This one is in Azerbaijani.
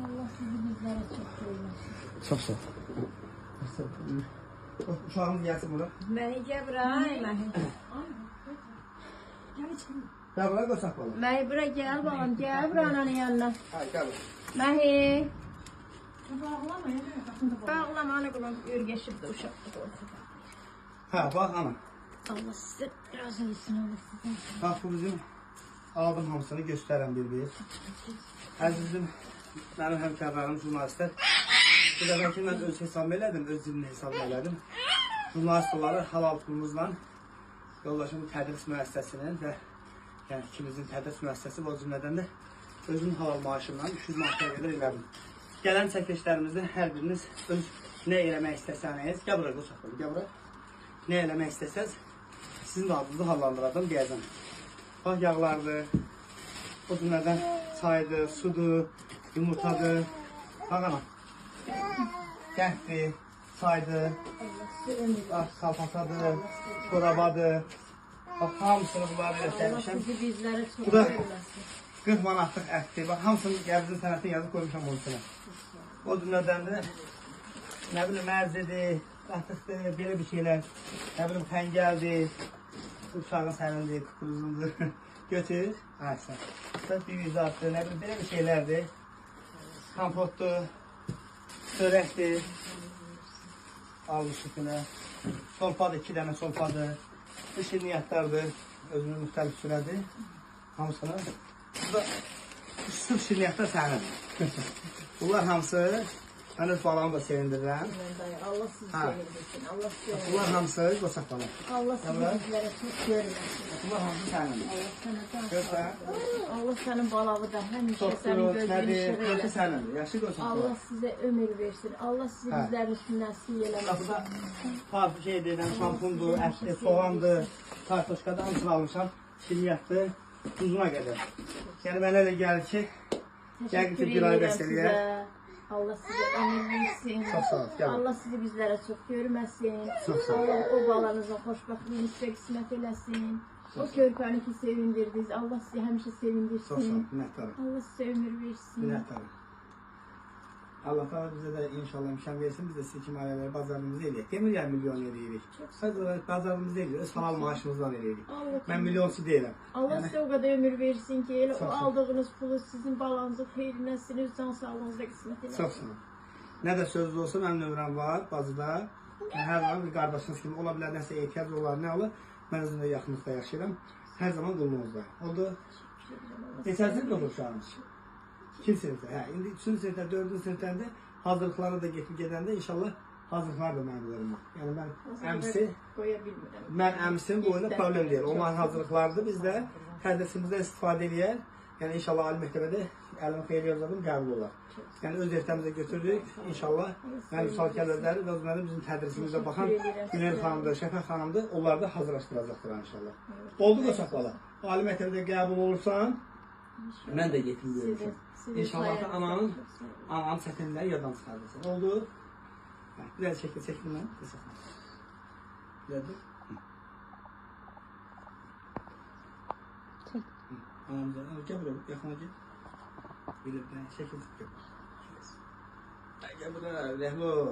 Allah sizi bizlere çok koymasın. Çox sağ ol. Uşağımız gəlsin bura. Məni gəbray, məni. Gəl bura, qoçaq bala. Məni bura gəl balam, gəl bura ananın yanına. Hə, gəl. Məhi. Bağlama, ana qulaq ürgəşib də uşaqda qorxuda. Hə, bax ana. Allah sizə razı olsun, Allah sizə. Bax bu bizim aldım hamısını göstərəm bir-bir. Əzizim, mənim həmkarlarım, jurnalistlər. Bu dəfə ki, mən öz hesab elədim, öz dilimlə hesab elədim. Jurnalist olaraq halal pulumuzla yoldaşım tədris müəssisəsinin və yəni ikimizin tədris müəssisəsi və o cümlədən də özünün halal maaşından 300 manat qədər elədim. Gələn çəkilişlərimizdə hər biriniz öz nə eləmək istəsəniz, gəl bura, qoçaq, gəl bura. Nə eləmək istəsəz, sizin də adınızı hallandıracam, deyəcəm. Bax, yağlardır, o cümlədən çaydır, sudur, yumurtadır. Bax, ana. Qənddir, çaydır, salpatadır, çorabadır. Bax, hamısını bunları göstərmişəm. Allah sizi bizlərə çox Bu da koymasın. 40 manatlıq ətdir. Bax, hamısını qəbzin sənətini yazıb qoymuşam onun içine. O cümlədən də, nə bilim, mərzidir, qatıqdır, belə bir şeylər. Nə bilim, xəngəldir, uşağın sənindir, kukuruzundur. Götür, aysən. Bir vizatdır, nə bilim, belə bir şeylərdir. Kompotdur, çörəkdir. Almışıq yine. Solpadır, 2 dənə solpadır. Bu şirniyyatlardır, özünün müxtəlif sürədir. Hamısını. Bu da sırf şirniyyatlar sənindir. Bunlar hamısı, mən öz balamı da sevindirirəm. Allah sizi sevindirsin, Allah sizi sevindirsin. Bunlar hamısı qoçaq balam. Allah sizi bizlərə çox görməsin. Bunlar hamısı sənindir. Allah sənə Görsən? Allah sənin balağı da həmişə Çoxdur, sənin gözünü nədir, işıq görsə eləsin. sənindir. Yaxşı qoçaq Allah balam. sizə ömür versin. Allah sizi bizlərin üstündən sil eləməsin. Qapıda farklı şey deyilən, şampundur, ətdir, soğandır, kartoşkadan hamısını almışam. Şirniyyatdır, tuzuna qədər. Yəni mənə elə gəlir ki, Təşəkkür bir ay edirəm bəs sizə. eləyər. Allah sizə ömür versin. Çox sağ ol, gəl. Allah sizi bizlərə çox görməsin. Çox sağ ol. Allah o balanızın xoşbəxtliyini sizə qismət eləsin. O körpəni ki sevindirdiniz. Allah sizi həmişə Çox sağ ol, sevindirsin. minnətdarım. Allah sizə ömür versin. Minnətdarım. Allah da bizə də inşallah imkan versin, biz də sizi kimi ailələri bazarımızı eləyək. Demir ya milyon eləyirik. Sadəcə bazarımızı eləyirik, halal maaşımızdan eləyirik. Mən milyonsu deyirəm. Allah sizə o qədər ömür versin ki, elə o Çox sağ ol. aldığınız pulu sizin balanızın xeyrinə, sizin öz can sağlığınızda qismət eləsin. Çox sağ ol. Nə də sözlü olsa mənim nömrəm var bazıda. Hər zaman bir qardaşınız kimi ola bilər, nəsə ehtiyac olar, nə olur. Mən özümdə yaxınlıqda yaşayıram. Hər zaman qulluğunuzda. Oldu. Neçəsi yoxdur uşağınız? 2 sinifdə. Hə, indi 3-cü sinifdə, 4-cü sinifdən də hazırlıqlara da getib gedəndə inşallah hazırlıqlar da mənim qoyulmaq. Yəni mən əmsi, qoya bilmirəm. mən əmsin boyunda problem deyil. Onların hazırlıqlarıdır. Biz də tədrisimizdən istifadə edəyək. Yəni inşallah ali məktəbədə əlim xeyli yazdım, qəbul olar. Yəni öz ertəmizə götürdük. İnşallah mənim misal kəllərləri və özləri bizim tədrisimizə baxan Günel xanımdır, Şəfək xanımdır. Onları da hazırlaşdıracaqlar inşallah. Oldu mu Şəfələ? Ali məktəbədə qəbul olursan, mən də yetim görmüşəm. İnşallah da ananın çətinləri yaddan çıxardırsın. Oldu? Biraz çəkil mən. Güzeldir. Anamıza, gel buraya, yaxına gel. Bilib, çəkil. Gel buraya, Rəhmə.